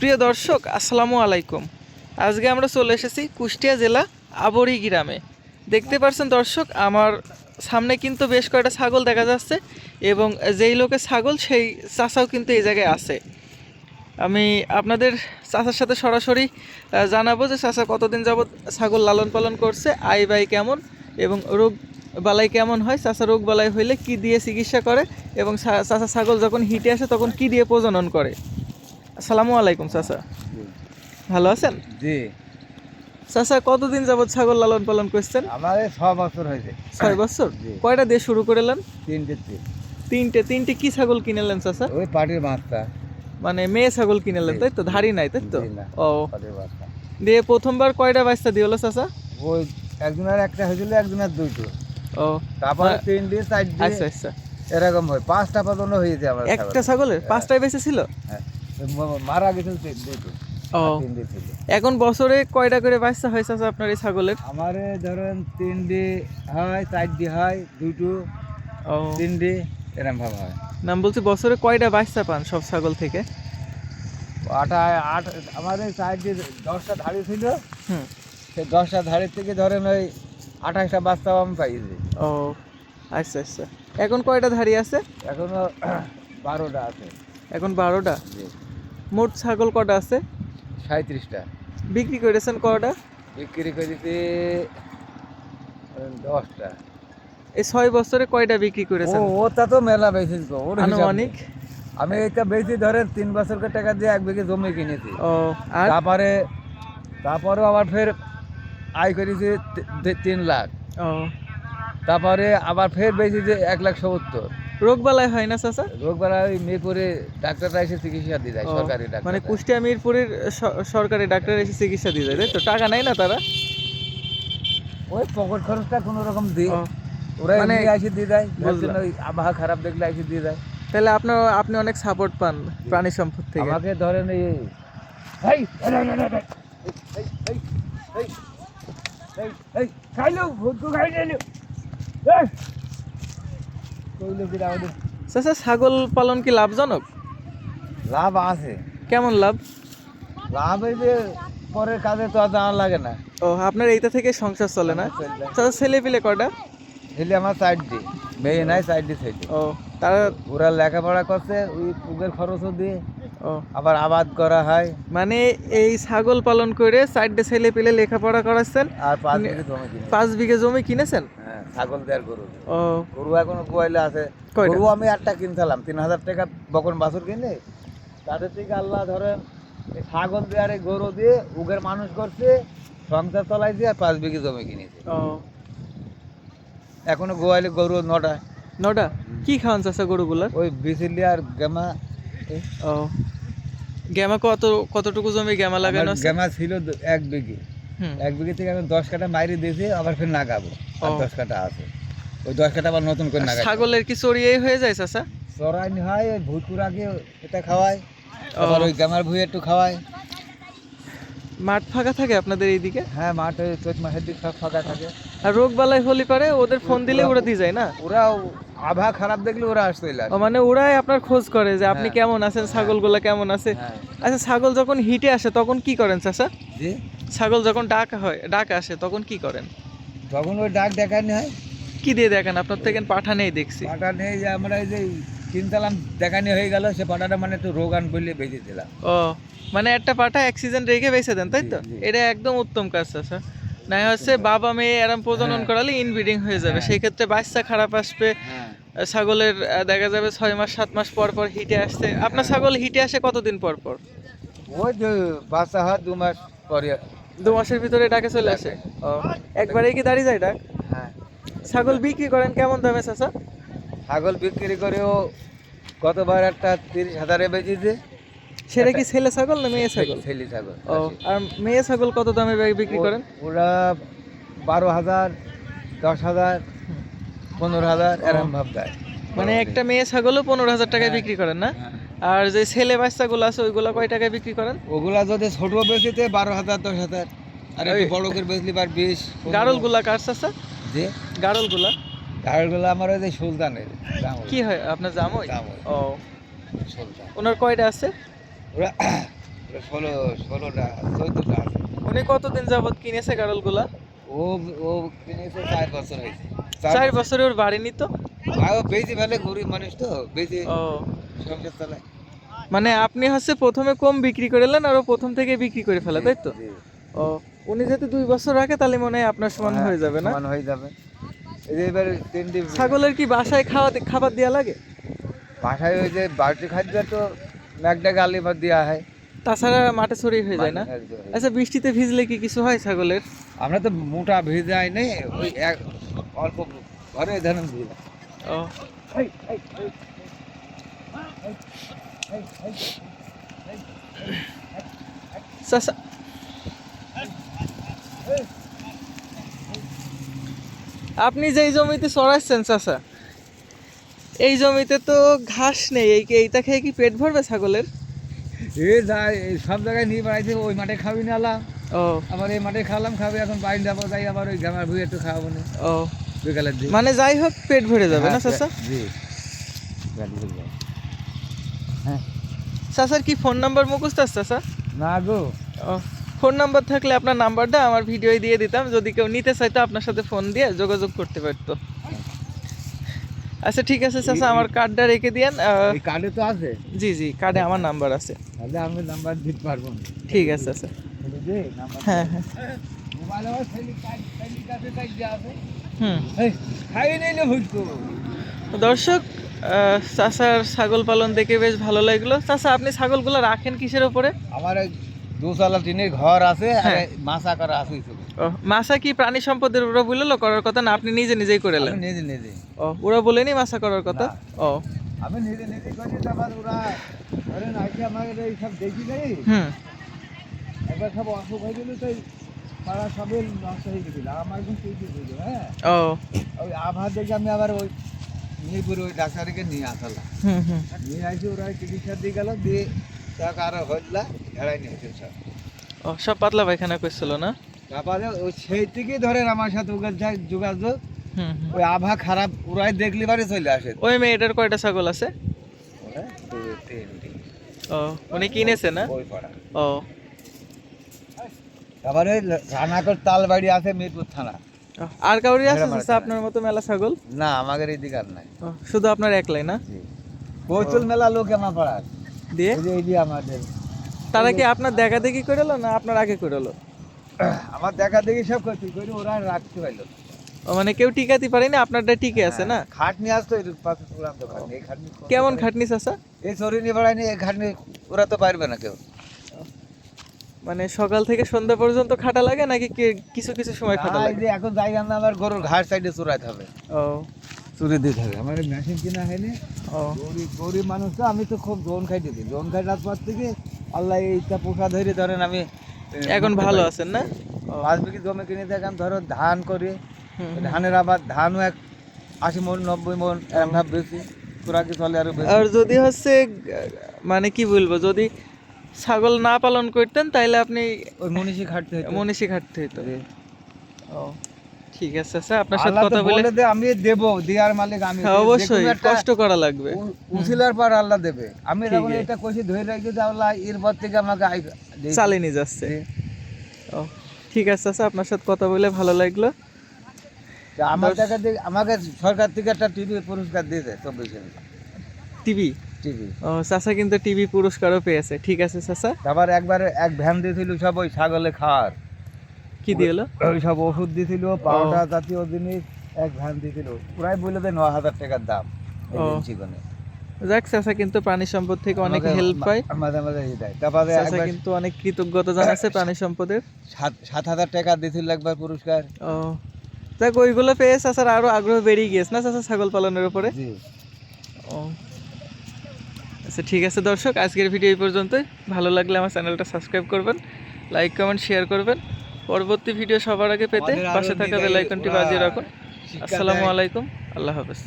প্রিয় দর্শক, আসসালামু আলাইকুম। আজকে আমরা চলে এসেছি কুষ্টিয়া জেলা আবরি গ্রামে। দেখতে পাচ্ছেন দর্শক, আমার সামনে কিন্তু বেশ কয়েকটা ছাগল দেখা যাচ্ছে এবং যেই লোকের ছাগল সেই চাচাও কিন্তু এই জায়গায় আছে। আমি আপনাদের চাচার সাথে সরাসরি জানাবো যে চাচা কতদিন যাবৎ ছাগল লালন পালন করছে, আয় ব্যয় কেমন এবং রোগ বালাই কেমন হয়, চাচা রোগ বালাই হইলে কি দিয়ে চিকিৎসা করে এবং চাচা ছাগল যখন হিটে আসে তখন কি দিয়ে প্রজনন করে। আসসালামু আলাইকুম চাচা, ভালো আছেন? জি। চাচা কতদিন যাবত ছাগল লালন পালন করছেন? আমার 6 বছর হয়েছে। 6 বছর? কয়টা দিয়ে শুরু করেলেন? তিনটে কি ছাগল কিনেলেন চাচা? ওই পাটির বাচ্চা, মানে মেয়ে ছাগল কিনেলেন তাই তো? ধাড়ি নাই তাই তো? ও, পাটির বাচ্চা দিয়ে প্রথমবার কয়টা বাচ্চা দিয়েলো চাচা? ওই একজনের একটা হয়েছিল, একজনের দুইটো, ও তারপরে 3 দিয়ে 4 দিয়ে আচ্ছা আচ্ছা, এরকম হয়। 5টা পর্যন্ত হয়েছে আমার একটা ছাগলের 5টাই বেঁচে ছিল? হ্যাঁ, মারা গেছিল দুটো। ও, 3 দিয়ে ছিল। এখন বছরে কয়টা করে বাচ্চা হয় চাচা আপনার এই ছাগলের? আমারে ধরেন 3 দিয়ে হয়, 4 দিয়ে হয়, দুটো, ও 3 দিয়ে এরকম ভাবে হয়। নাম বলছি, বছরে কয়টা বাচ্চা পান সব ছাগল থেকে? আমাদের 4 দিয়ে 10টা ধাড়ি ছিল, হুম, সেই 10টা ধাড়ির থেকে ধরেন ওই 28টা বাচ্চাও আমি পাইছি। ও আচ্ছা আচ্ছা, এখন কয়টা ধাড়ি আছে? এখনো 12টা আছে। এখন 12টা? জি। মোট ছাগল কটা আছে? 37টা। বিক্রি করেছেন কটা? বিক্রি করেছি 10টা। এই 6 বছরে কয়টা বিক্রি করেছেন ওটা তো মেলা বেশি গো, ওর হিসাব আনুমানিক? নেই। আমি এটা বেশি ধরেন 3 বছরকার টাকা দিয়ে 1 বিঘে জমি কিনেছি। ও, আর তারপরে আবার ফের আয় করেছি 3 লাখ। ও, তারপরে আবার ফের বেশি যে 1,70,000। রোগ বালাই হয় না চাচা? রোগ বেলা ওই মিরপুরে ডাক্তাররা এসে চিকিৎসা দিয়ে যায়, ও, সরকারি ডাক্তার। মানে কুষ্টিয়া মিরপুরের সরকারি ডাক্তার এসে চিকিৎসা দিয়ে যায় তাই তো? টাকা নেয় না তারা? ওই পকেট খরচটা কোনো রকম দিই, ও, ওরা মানে এমনি এসে দিয়ে দেয়। বুঝলাম। ওই আবহাওয়া খারাপ দেখলে এসে দিয়ে দেয়। তাহলে আপনি অনেক সাপোর্ট পান প্রাণী সম্পদ থেকে। আমাকে ধরেন এই এই খাইলো ভুট্টু খাই নিলো। চাচা, ছাগল পালন কি লাভজনক? লাভ আছে। কেমন লাভ? লাভ এই যে পরের কাজে তো আর জানা লাগে না। ও, আপনার এইটা থেকে সংসার চলে না? চাচা, ছেলে পিলে কয়টা? ছেলে আমার 4 ডি, মেয়ে নাই 4 ডি ছেলে। ও, তারা ওরা লেখাপড়া করছে, ওই পুকুরের খরচও দিয়ে ও, আবার আবাদ করা হয়। মানে এই ছাগল পালন করে 4টে ছেলে পেলে লেখাপড়া করাচ্ছেন আর 5 বিঘে জমি কিনে। 5 বিঘে জমি কিনেছেন? হ্যাঁ, ছাগল দেওয়ার গরু। ও, গরু এখনো গোয়ালে আছে। কয়টা? গরু আমি একটা কিনছিলাম 3,000 টাকা বকন বাছুর কিনে। তাদের থেকে আল্লাহ ধরেন এই ছাগল দেওয়ার এই গরু দিয়ে উগের মানুষ করছে, সংসার চলাই দিয়ে 5 বিঘে জমি কিনেছে। ও, এখনো গোয়ালে গরু 9টা। 9টা? কি খাওয়ান চাচা গরুগুলার? ওই বিচিলি আর গেমা। ও, গ্যামা কতটুকু জমি গ্যামা লাগানো আছে? গেমা ছিল 1 বিঘে। হুম, 1 বিঘে থেকে আমি 10 কাঠা মাইরে দিয়েছি, আবার ফের নাগাবো। আর ও। 10 কাঠা আছে, ওই 10 কাঠা আবার নতুন করে নাগাবো। ছাগলের কি চড়িয়েই হয়ে যায় চাচা? চড়াইনি হয়, ওই ভুটপুর আগে এটা খাওয়ায়, ও। আবার ওই গেমার ভুঁই একটু খাওয়ায়। মাঠ ফাঁকা থাকে আপনাদের এইদিকে? হ্যাঁ, মাঠে চৈত মাসের দিক সব ফাঁকা থাকে। আর রোগ বালাই হলে পারে ওদের ফোন দিলে ওরা দিয়ে যায় না? ওরা আবহাওয়া খারাপ দেখলে ওরা আসতে ও, মানে ওরাই আপনার খোঁজ করে যে আপনি হ্যাঁ। কেমন আছেন, ছাগলগুলা কেমন আছে। হ্যাঁ। আচ্ছা, ছাগল যখন হিটে আসে তখন কি করেন চাচা? জি, ছাগল যখন ডাক আসে তখন কি করেন? তখন ওই ডাক দেখানি হয়। কি দিয়ে দেখেন? আপনার থেকে পাঠা নেই দেখছি। পাটা নেই, যে আমরা এই যে কিনতাম দেখানি হয়ে গেল, সে পাটাটা মানে একটু রোগান বললে বেঁচে দিলাম। ও, মানে একটা পাঠা অ্যাক্সিডেন্ট রেখে বেঁচে দেন তাই তো? জি, জি। এটা একদম উত্তম কাজ চাচা। না হচ্ছে বাবা মেয়ে এরম প্রজনন হ্যাঁ। করালে ইনব্রিডিং হয়ে যাবে, হ্যাঁ। সেই ক্ষেত্রে বাচ্চা খারাপ আসবে। হ্যাঁ, ছাগলের দেখা যাবে 6 মাস 7 মাস পর পর হিটে আসছে। আপনার ছাগল হিটে আসে কতদিন পর পর? ওই যে বাচ্চা হয় 2 মাস পরে। 2 মাসের ভিতরে ডাকে চলে আসে? ও, একবারেই কি দাঁড়িয়ে যায় ডাক? হ্যাঁ, ছাগল বিক্রি করেন কেমন দামে চাচা? ছাগল বিক্রি করেও গতবার একটা 30,000-এ বেচেছে। সেটা কি ছেলে ছাগল না মেয়ে ছাগল? ছেলে ছাগল। ও, আর মেয়ে ছাগল কত দামে বিক্রি করেন? ওরা 12,000, 10,000, 15,000 এরকম ভাব দেয়। মানে একটা মেয়ে ছাগলও 15,000 টাকায় হ্যাঁ। বিক্রি করেন না? হ্যাঁ। আর যে ছেলে বাচ্চাগুলো আছে ওইগুলো কয় টাকায় বিক্রি করেন? ওগুলা যদি ছোট বেচিতে 12,000, 10,000, আর একটু বড় করে বেচলি 20, 15। গাড়লগুলা কার চাচা? যে গাড়লগুলা গাড়িগুলো আমার ওই যে সুলতানের দাম। কি হয় আপনার জামাই? জামাই। ও, সুলতান। ওনার কয়টা আছে? ওরা 16টা 14টা আছে। উনি কতদিন যাবত কিনেছে গাড়লগুলা? ও ও কিনেছে 4 বছর হয়েছে। 4 বছরে ওর বাড়েনি তো? ও বেশি ফেলে, গরিব মানুষ তো বেশি ও সংসার চালায়। মানে আপনি হচ্ছে প্রথমে কম বিক্রি করলেন আর ও প্রথম থেকে বিক্রি করে ফেলে, তাই তো? জি, ও উনি যেহেতু 2 বছর রাখে তাহলে মনে হয় আপনার সমান হ্যাঁ, হয়ে যাবে না? সমান হয়ে যাবে। এই যে এবার 3টি ছাগলের কি বাসায় খাবার দেওয়া লাগে? বাসায় ওই যে বাড়তি খাদ্য তো একটা গালি ভাত দেওয়া হয়। তাছাড়া মাঠে ছড়িয়ে হয়ে যায় না? আচ্ছা, বৃষ্টিতে ভিজলে কি কিছু হয় ছাগলের? আমরা তো মোটা ভিজাই নেই, ওই এক অল্প ঘরে ধরেন ভিজা। ও চাচা, আপনি যেই জমিতে চড়াচ্ছেন চাচা, এই জমিতে তো ঘাস নেই, এইটা খেয়ে কি পেট ভরবে ছাগলের? এ যায় এই সব জায়গায় নিয়ে বেড়াইছে, ওই মাঠে খাবি না আলাম, ও আবার এই মাঠে খালাম, খাবে এখন বাইরে যাবো, যাই আবার ওই ঘামার ভুঁই একটু খাওয়াবো না ও বিকালের দিকে। মানে যাই হোক পেট ভরে যাবে না চাচা? জি গাড়ি হয়ে যায়। হ্যাঁ চাচার কি ফোন নাম্বার মুখস্থ আছে চাচা? না গো, ও ফোন নাম্বার থাকলে আপনার নাম্বারটা আমার ভিডিওয় দিয়ে দিতাম, যদি কেউ নিতে চাইতো আপনার সাথে ফোন দিয়ে যোগাযোগ করতে পারতো। আচ্ছা ঠিক আছে চাচা, আমার কার্ডটা রেখে দিয়েন। এই কার্ডে তো আছে, জি জি, কার্ডে আমার নাম্বার আছে। তাহলে আমি নাম্বার দিতে পারবো না। ঠিক আছে চাচা। বলে দে নাম্বার। হ্যাঁ হ্যাঁ মোবাইল আমার ছেলে কাছে তাই দেওয়া আছে। হুম। এই খাই নিলে ভুলতো। দর্শক, চাচার ছাগল পালন দেখে বেশ ভালো লাগলো। চাচা, আপনি ছাগলগুলো রাখেন কিসের উপরে? আমার এই 2 তলা টিনের ঘর আছে, আর হ্যাঁ। মাছা করা আছে। ও মাছা কি প্রাণী সম্পদের ওরা বললো করার কথা, না আপনি নিজে নিজেই করেলেন? আমি নিজে নিজে, ও ওরা বলেনি মাছা করার কথা? না। ও আমি নিজে নিজে করি। তারপর ওরা ধরেন আজকে আমাদের এই সব দেখি নেই, হুম। একবার সব অসুখ হয়ে গেল, তো পাড়া সবে নষ্ট হয়ে গেছিল। আমার একদম তৈরি হয়ে গেল। হ্যাঁ, ও ওই আবহাওয়া দেখে আমি আবার ওই মিরপুরে ওই ডাক্তারকে নিয়ে আসলাম। হুম হুম। নিয়ে আসি, ওরা চিকিৎসা দিয়ে গেল, দিয়ে তাকে আরো হজলা ঝাড়াই নিয়েছিল সব। ও সব পাতলা পায়খানা করছিল না? তারপরে ওই সেই থেকেই ধরেন আমার সাথে ওকে যোগাযোগ। হুম হুম। ওই আবহাওয়া খারাপ, ওরাই দেখলি বারে চলে আসে। ওই মেয়েটার কয়টা ছাগল আছে? ওরা 2-3টি ও উনি কিনেছে না? বই পড়া। ও তারপরে রানাকর তালবাড়ি আছে, মিরপুর থানা। ও, আর কাউরি আছে মেরা চাচা আপনার মতো মেলা ছাগল? না, আমাদের এই দিকে আর নাই। ও, শুধু আপনার একলাই না? প্রচুর মেলা লোক আমার পাড়ার। দিয়ে এই যে এই যে আমাদের তারা কি আপনার দেখা দেখি করলো না আপনার আগে করলো? আমার দেখা দেখি সব করতে করি, ওরা আর রাখতে পারলো না। ও মানে কেউ টিকাতে পারেনি, আপনারটা টিকে আছে না? খাট নিয়ে আসতো, এই পাশে তুলাম তো খাট, এই খাট নিয়ে কেমন খাটনি চাচা? এই চরি নিয়ে বেড়ায়নি, এই খাট নিয়ে ওরা তো পারবে না কেউ। মানে সকাল থেকে সন্ধ্যা পর্যন্ত খাটা লাগে নাকি কিছু কিছু সময় খাটা এই লাগে? যে এখন যাই রান্না, আবার গরুর ঘাট সাইডে চুরাইতে হবে, ও চুরি দিতে হবে। আমার মেশিন কিনা হয়নি, ও গরিব গরিব মানুষ তো। আমি তো খুব জোন খাইতে দিই, জোন খাইটার পর থেকে আল্লাহ এইটা পোষা ধরে ধরেন আমি এখন ভালো আছেন না? ও 5 বিঘি জমি কিনে দেখেন, ধরো ধান করি, হুম, হুম। ধানের আবার ধানও 80 মন 90 মন এরকম ভাব বেশি, তোরা কি চলে আরো বেশি। আর যদি হচ্ছে মানে কি বলবো, যদি ছাগল না পালন করতেন তাইলে আপনি ওই মনীষী খাটতে হতো। মনীষী খাটতে হতো। জি। ও ঠিক আছে স্যার, আপনার সাথে আল্লাহ তো কথা বলে বলে দে, আমি দেব, দেওয়ার মালিক আমি। হ্যাঁ, অবশ্যই যেকোনো একটা কষ্ট করা লাগবে। উছিলার পর আল্লাহ দেবে। আমি ঠিক যখন আছে। এটা কষি ধরে রাখি, আল্লাহ এরপর থেকে আমাকে দিয়েছে। চালিয়ে নিয়ে যাচ্ছে। ও ঠিক আছে স্যার, আপনার সাথে কথা বলে ভালো লাগলো। তা আমার দেখা দেখি আমাকে সরকার থেকে একটা টিভি পুরস্কার দিয়েছে 24 টিভি? টিভি। ও চাচা কিন্তু টিভি পুরস্কারও পেয়েছে। ঠিক আছে চাচা। তারপর একবার এক ভ্যান দিয়েছিল সব ওই ছাগলে খাওয়ার, কি দিয়েলো? ওই সব ওষুধ দিয়েছিল, পাউডার জাতীয় জিনিস, এক ভ্যান দিয়েছিল। প্রায় বলে দেয় 9,000 টাকার দাম এই ও। চিকনে। যাক, চাচা কিন্তু প্রাণী সম্পদ থেকে অনেক আমাকে হেল্প পায়। মাঝে মাঝে দেয়। তারপরে চাচা একবার কিন্তু অনেক কৃতজ্ঞতা জানাচ্ছে প্রাণী সম্পদের। 7,000 টাকা দিয়েছিল একবার পুরস্কার। ও যাক, ওইগুলো পেয়ে চাচার আরো আগ্রহ বেরিয়ে গিয়েছে না চাচা ছাগল পালনের উপরে? জি। ও আচ্ছা ঠিক আছে দর্শক, আজকের ভিডিও এই পর্যন্তই। ভালো লাগলে আমার চ্যানেলটা সাবস্ক্রাইব করবেন, লাইক কমেন্ট শেয়ার করবেন। পরবর্তী ভিডিও সবার আগে পেতে আমাদের আরো পাশে থাকা দিদাই বেল আইকনটি ওরা বাজিয়ে রাখুন। শিক্ষা আসসালামু দেয়। আলাইকুম, আল্লাহ হাফেজ।